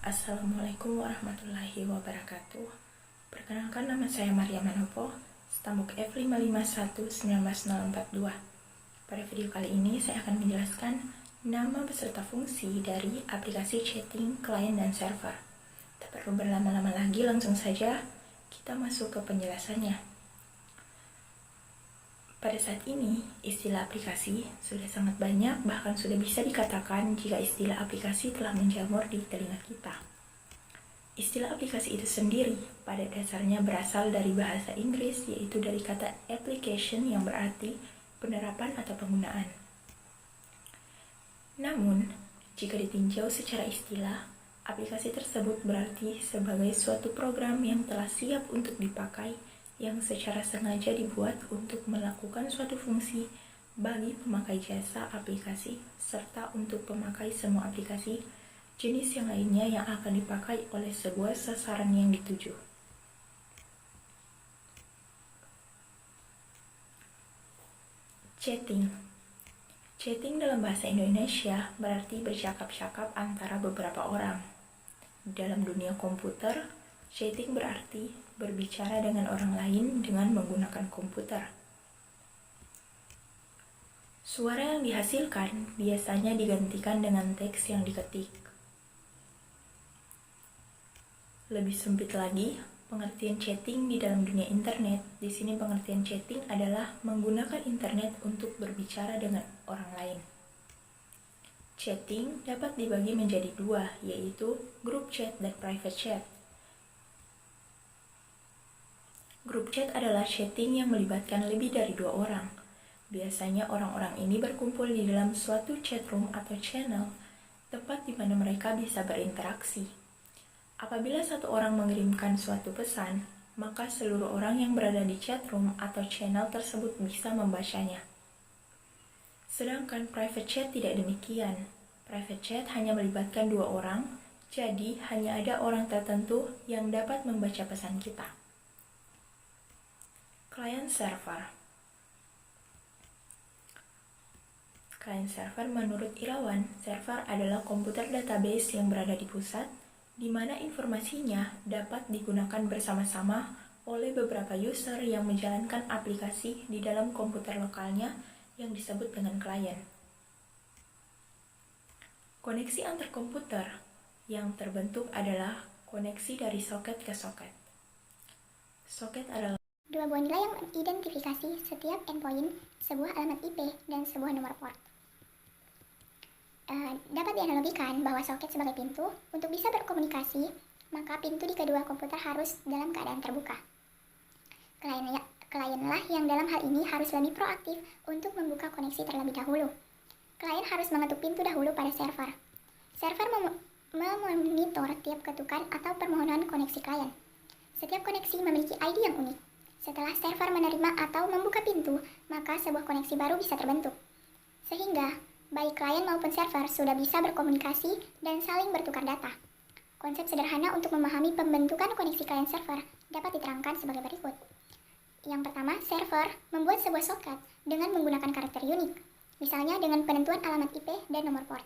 Assalamualaikum warahmatullahi wabarakatuh. Perkenalkan, nama saya Maria Manopo, stambuk F5511942. Pada video kali ini saya akan menjelaskan nama beserta fungsi dari aplikasi chatting klien dan server. Tak perlu berlama-lama lagi, langsung saja kita masuk ke penjelasannya. Pada saat ini, istilah aplikasi sudah sangat banyak, bahkan sudah bisa dikatakan jika istilah aplikasi telah menjamur di telinga kita. Istilah aplikasi itu sendiri pada dasarnya berasal dari bahasa Inggris, yaitu dari kata application yang berarti penerapan atau penggunaan. Namun, jika ditinjau secara istilah, aplikasi tersebut berarti sebagai suatu program yang telah siap untuk dipakai, yang secara sengaja dibuat untuk melakukan suatu fungsi bagi pemakai jasa aplikasi, serta untuk pemakai semua aplikasi jenis yang lainnya yang akan dipakai oleh sebuah sasaran yang dituju. Chatting dalam bahasa Indonesia berarti bercakap-cakap antara beberapa orang. Dalam dunia komputer, chatting berarti berbicara dengan orang lain dengan menggunakan komputer. Suara yang dihasilkan biasanya digantikan dengan teks yang diketik. Lebih sempit lagi, pengertian chatting di dalam dunia internet. Di sini pengertian chatting adalah menggunakan internet untuk berbicara dengan orang lain. Chatting dapat dibagi menjadi dua, yaitu group chat dan private chat. Grup chat adalah chatting yang melibatkan lebih dari dua orang. Biasanya orang-orang ini berkumpul di dalam suatu chat room atau channel, tempat di mana mereka bisa berinteraksi. Apabila satu orang mengirimkan suatu pesan, maka seluruh orang yang berada di chat room atau channel tersebut bisa membacanya. Sedangkan private chat tidak demikian. Private chat hanya melibatkan dua orang, jadi hanya ada orang tertentu yang dapat membaca pesan kita. Client server menurut Irawan, server adalah komputer database yang berada di pusat, di mana informasinya dapat digunakan bersama-sama oleh beberapa user yang menjalankan aplikasi di dalam komputer lokalnya yang disebut dengan klien. Koneksi antar komputer yang terbentuk adalah koneksi dari soket ke soket. Soket adalah dua buah nilai yang mengidentifikasi setiap endpoint, sebuah alamat IP, dan sebuah nomor port. Dapat dianalogikan bahwa soket sebagai pintu. Untuk bisa berkomunikasi, maka pintu di kedua komputer harus dalam keadaan terbuka. Klienlah yang dalam hal ini harus lebih proaktif untuk membuka koneksi terlebih dahulu. Klien harus mengetuk pintu dahulu pada server. Server memonitor tiap ketukan atau permohonan koneksi klien. Setiap koneksi memiliki ID yang unik. Setelah server menerima atau membuka pintu, maka sebuah koneksi baru bisa terbentuk. Sehingga, baik klien maupun server sudah bisa berkomunikasi dan saling bertukar data. Konsep sederhana untuk memahami pembentukan koneksi klien server dapat diterangkan sebagai berikut. Yang pertama, server membuat sebuah soket dengan menggunakan karakter unik, misalnya dengan penentuan alamat IP dan nomor port,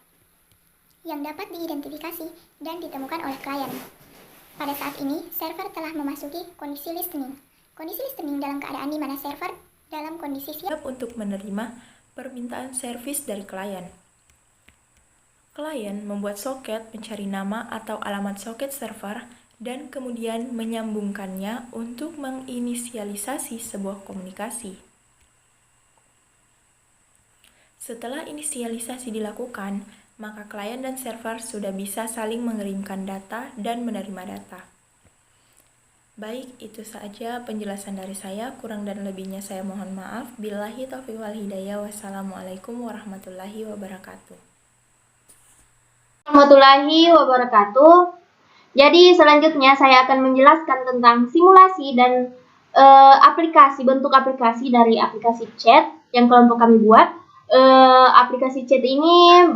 yang dapat diidentifikasi dan ditemukan oleh klien. Pada saat ini, server telah memasuki kondisi listening. Kondisi listening dalam keadaan di mana server dalam kondisi siap untuk menerima permintaan servis dari klien. Klien membuat soket mencari nama atau alamat soket server dan kemudian menyambungkannya untuk menginisialisasi sebuah komunikasi. Setelah inisialisasi dilakukan, maka klien dan server sudah bisa saling mengirimkan data dan menerima data. Baik, itu saja penjelasan dari saya. Kurang dan lebihnya saya mohon maaf. Billahi taufiq wal hidayah. Wassalamualaikum warahmatullahi wabarakatuh. Warahmatullahi wabarakatuh. Jadi selanjutnya saya akan menjelaskan tentang simulasi dan bentuk aplikasi dari aplikasi chat yang kelompok kami buat. Aplikasi chat ini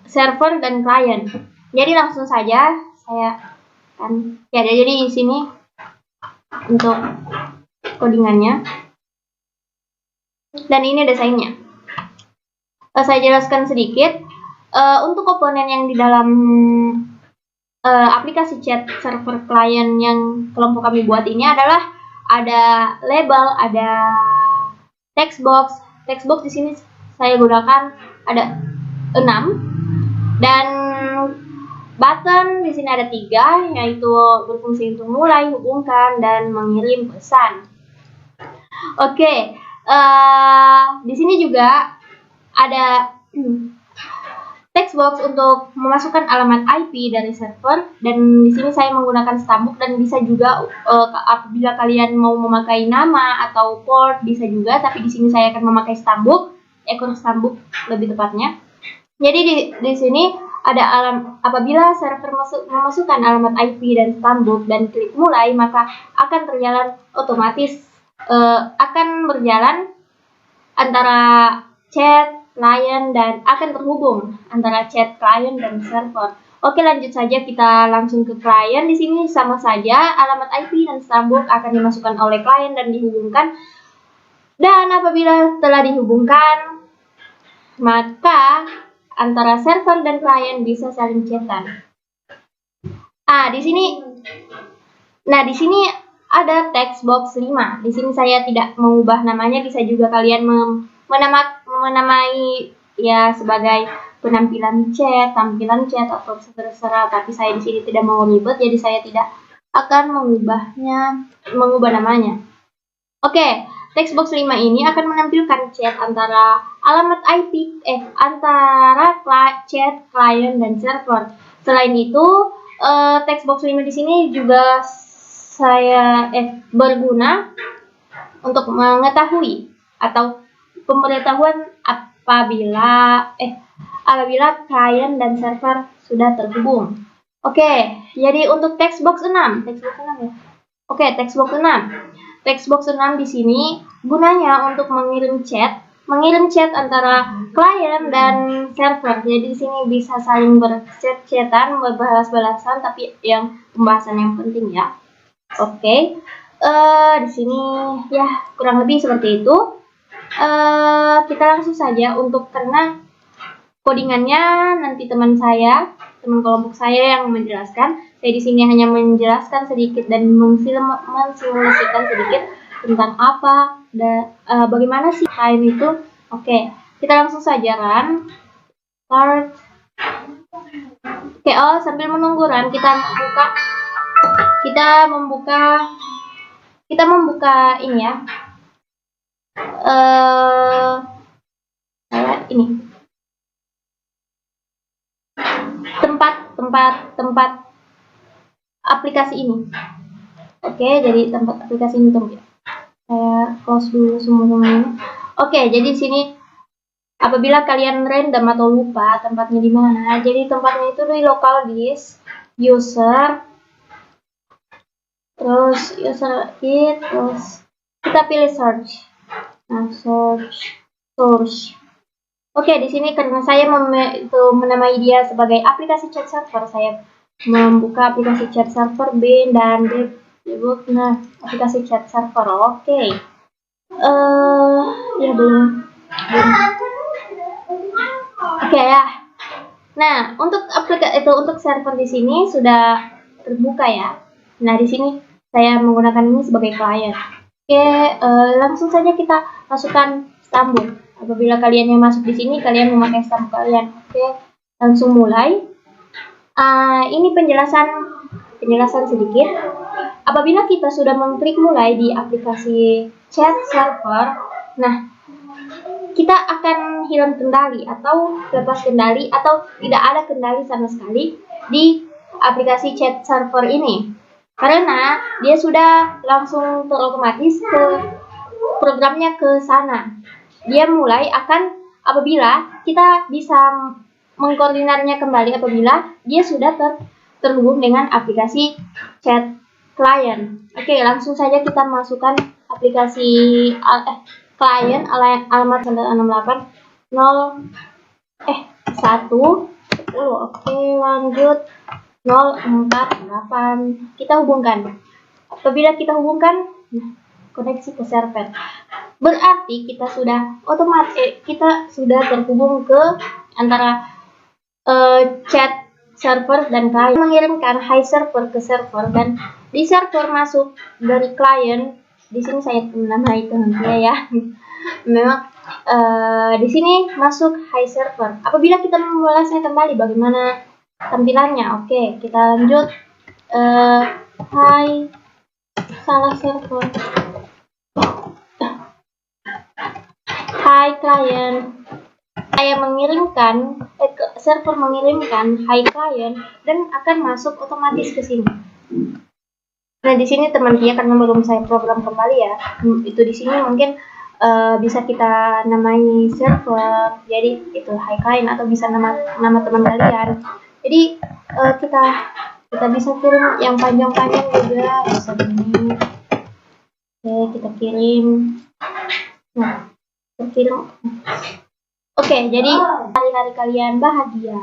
server dan klien. Jadi langsung saja saya jadi di sini untuk codingannya, dan ini desainnya. Saya jelaskan sedikit. Untuk komponen yang di dalam aplikasi chat server klien yang kelompok kami buat ini adalah ada label, ada text box. Text box di sini saya gunakan ada 6 dan button di sini ada 3, yaitu berfungsi untuk mulai, hubungkan, dan mengirim pesan. Oke, di sini juga ada text box untuk memasukkan alamat IP dari server, dan di sini saya menggunakan stambuk, dan bisa juga apabila kalian mau memakai nama atau port bisa juga, tapi di sini saya akan memakai stambuk, ekor stambuk lebih tepatnya. Jadi di sini ada apabila server memasukkan alamat IP dan stambuk dan klik mulai, maka akan berjalan otomatis akan berjalan antara chat klien dan akan terhubung antara chat klien dan server. Oke, lanjut saja, kita langsung ke klien. Di sini sama saja, alamat IP dan stambuk akan dimasukkan oleh klien dan dihubungkan. Dan apabila telah dihubungkan, maka antara server dan klien bisa saling chatan. Di sini ada text box 5. Di sini saya tidak mengubah namanya, bisa juga kalian menamai ya sebagai penampilan chat, tampilan chat atau terserah, tapi saya di sini tidak mau ribet, jadi saya tidak akan mengubah namanya. Oke, text box 5 ini akan menampilkan chat antara alamat IP antara chat klien dan server. Selain itu, text box 5 di sini juga saya berguna untuk mengetahui atau pemberitahuan apabila klien dan server sudah terhubung. Oke, jadi untuk text box 6 ya. Oke, text box 6. Text box 6 di sini gunanya untuk mengirim chat antara klien dan server. Jadi di sini bisa saling berchat-chatan, berbalas-balasan, tapi yang pembahasan yang penting ya. Oke. Di sini ya kurang lebih seperti itu. Kita langsung saja karena codingannya nanti teman kelompok saya yang menjelaskan. Saya di sini hanya menjelaskan sedikit dan mensimulasikan sedikit tentang apa dan bagaimana sih time itu. Oke, kita langsung saja run. Start. Oke, sambil menunggu run kita membuka ini ya. Ini tempat aplikasi ini. Oke, jadi tempat aplikasi ini tunggu ya. Saya close dulu semuanya. Oke, jadi sini apabila kalian random atau lupa tempatnya di mana, jadi tempatnya itu di local disk user, terus user it, terus kita pilih search. Nah, source. Oke, di sini karena saya menamai dia sebagai aplikasi chat server, saya membuka aplikasi chat server bin dan debug. Nah, aplikasi chat server. Oke. Ya belum. Oke ya. Nah, untuk server di sini sudah terbuka ya. Nah, di sini saya menggunakan ini sebagai klien. Oke, langsung saja kita masukkan stambuk. Apabila kalian yang masuk di sini, kalian memakai stambuk kalian. Oke, langsung mulai. Ini penjelasan sedikit. Apabila kita sudah mengklik mulai di aplikasi chat server, nah kita akan hilang kendali atau lepas kendali atau tidak ada kendali sama sekali di aplikasi chat server ini. Karena dia sudah langsung terotomatis ke programnya ke sana. Dia mulai akan apabila kita bisa mengkoordinatnya kembali apabila dia sudah terhubung dengan aplikasi chat klien. Oke, langsung saja kita masukkan aplikasi klien alamat 168 Oke, lanjut 048. Kita hubungkan. Apabila kita hubungkan, koneksi ke server. Berarti kita sudah terhubung ke antara chat server dan klien mengirimkan hi server ke server, dan di server masuk dari klien. Di sini saya menamai teman-teman ya. Memang di sini masuk hi server. Apabila kita mengulasnya kembali bagaimana tampilannya, oke, kita lanjut. Hi, salah server. Hi klien. Saya mengirimkan server mengirimkan hi client dan akan masuk otomatis ke sini. Nah, di sini teman Tia karena belum saya program kembali ya. Itu di sini mungkin bisa kita namai server. Jadi itu hi client atau bisa nama teman kalian. Jadi kita bisa kirim yang panjang-panjang juga bisa begini. Oke, kita kirim. Nah, kita kirim. Oke, jadi hari-hari kalian bahagia.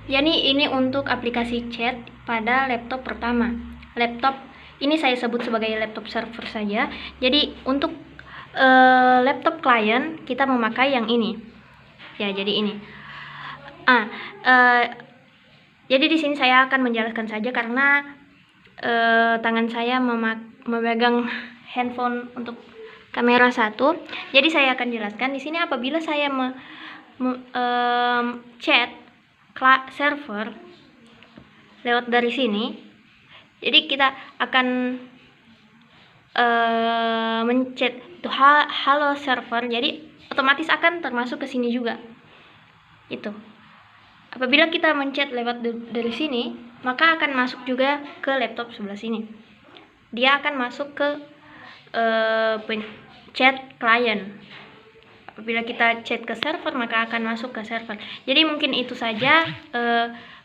Jadi ini untuk aplikasi chat pada laptop pertama. Laptop ini saya sebut sebagai laptop server saja. Jadi untuk laptop klien kita memakai yang ini. Ya, jadi ini. Jadi di sini saya akan menjelaskan saja karena tangan saya memegang handphone untuk kamera satu. Jadi saya akan jelaskan di sini apabila saya chat server lewat dari sini. Jadi kita akan menchat itu halo server. Jadi otomatis akan termasuk ke sini juga. Itu. Apabila kita menchat lewat dari sini, maka akan masuk juga ke laptop sebelah sini. Dia akan masuk ke chat client. Apabila kita chat ke server, maka akan masuk ke server. Jadi mungkin itu saja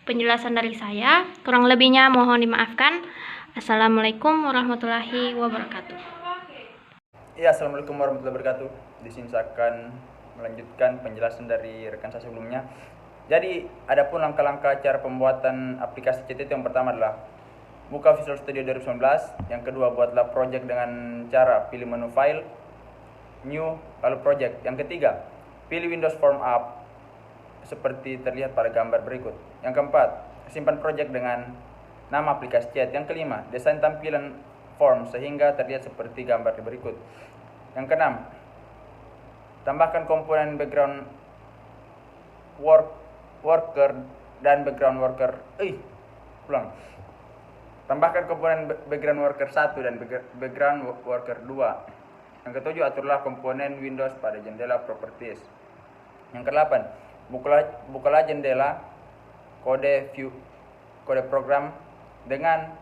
penjelasan dari saya. Kurang lebihnya mohon dimaafkan. Assalamualaikum warahmatullahi wabarakatuh. Ya, assalamualaikum warahmatullahi wabarakatuh. Di sini saya akan melanjutkan penjelasan dari rekan saya sebelumnya. Jadi, adapun langkah-langkah cara pembuatan aplikasi chat itu, yang pertama adalah buka Visual Studio 2019. Yang kedua, buatlah project dengan cara pilih menu file, new, lalu project. Yang ketiga, pilih Windows Form App seperti terlihat pada gambar berikut. Yang keempat, simpan project dengan nama aplikasi chat. Yang kelima, desain tampilan form sehingga terlihat seperti gambar berikut. Yang keenam, tambahkan komponen background worker dan background worker. Tambahkan komponen background worker 1 dan background worker 2. Yang ketujuh, aturlah komponen Windows pada jendela properties. Yang kedelapan, bukalah jendela kode program dengan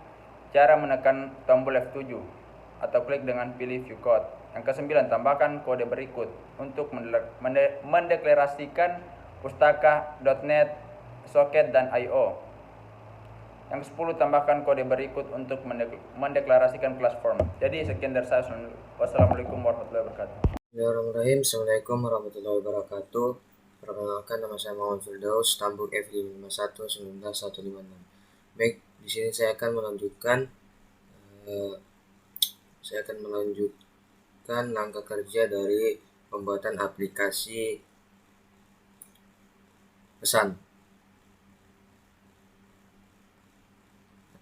cara menekan tombol F7 atau klik dengan pilih view code. Yang kesembilan, tambahkan kode berikut untuk mendeklarasikan pustaka .NET, socket, dan I/O. Yang ke-10, tambahkan kode berikut untuk mendeklarasikan kelas form. Jadi sekian dari saya. Wassalamualaikum warahmatullahi wabarakatuh. Bismillahirrahmanirrahim. Assalamualaikum warahmatullahi wabarakatuh. Perkenalkan, nama saya Muhammad Firdaus, Tambuk F5519156. Baik, di sini saya akan melanjutkan langkah kerja dari pembuatan aplikasi pesan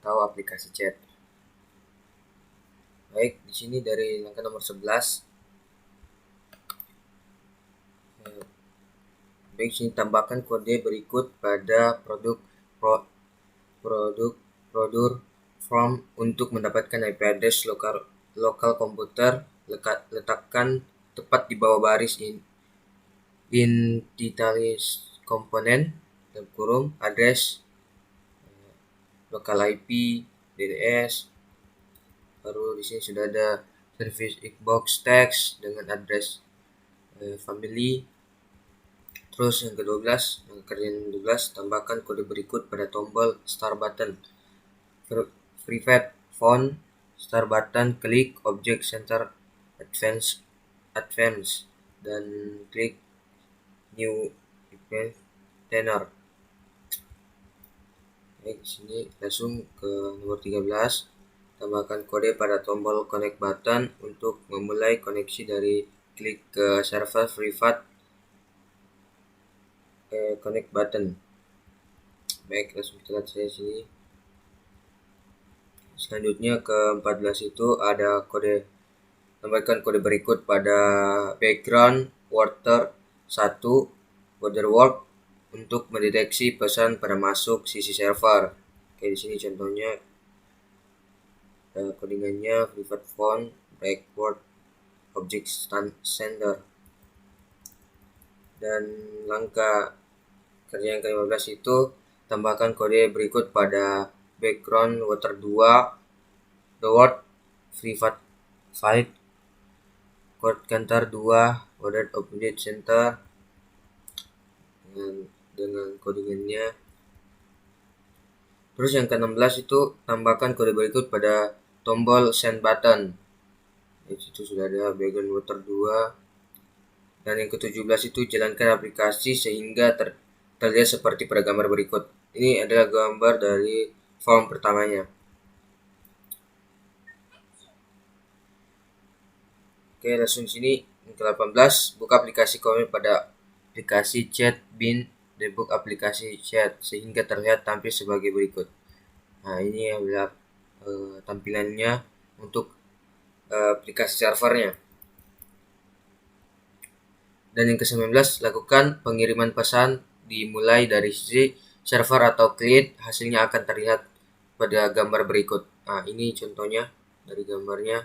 atau aplikasi chat. Baik, di sini dari langkah nomor 11. Baik, sini tambahkan kode berikut pada produk form untuk mendapatkan IP address lokal komputer. Letakkan tepat di bawah baris identitas komponen dalam kurung address lokal IP DNS. Baru di sini sudah ada service inbox text dengan address family. Terus yang ke-12, yang 12, tambahkan kode berikut pada tombol start button, private font, start button, klik object center advance dan klik new event tenor. Baik, sini langsung ke nomor 13, tambahkan kode pada tombol connect button untuk memulai koneksi dari klik ke server private connect button. Baik, langsung kita lihat saya sini. Selanjutnya ke 14 itu ada kode, tambahkan kode berikut pada background water 1 borderwork untuk mendeteksi pesan pada masuk sisi server. Oke, di sini contohnya codingannya private font backward object sender. Dan langkah kerja yang ke-15 itu tambahkan kode berikut pada background water 2 the word private file code kantor 2 order object center dengan codingannya. Terus yang ke-16 itu tambahkan kode berikut pada tombol send button. Di situ sudah ada background water 2. Dan yang ke-17 itu jalankan aplikasi sehingga terlihat seperti pada gambar berikut. Ini adalah gambar dari form pertamanya. Oke, langsung sini yang ke-18, buka aplikasi komen pada aplikasi chat bin debug aplikasi chat sehingga terlihat tampil sebagai berikut. Nah, ini adalah tampilannya untuk aplikasi servernya. Dan yang ke-19, lakukan pengiriman pesan dimulai dari sisi server atau client, hasilnya akan terlihat pada gambar berikut. Nah, ini contohnya dari gambarnya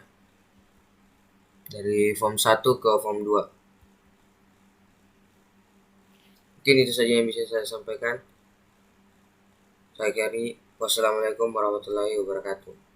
dari form 1 ke form 2. Mungkin itu saja yang bisa saya sampaikan. Saya akhiri. Wassalamualaikum warahmatullahi wabarakatuh.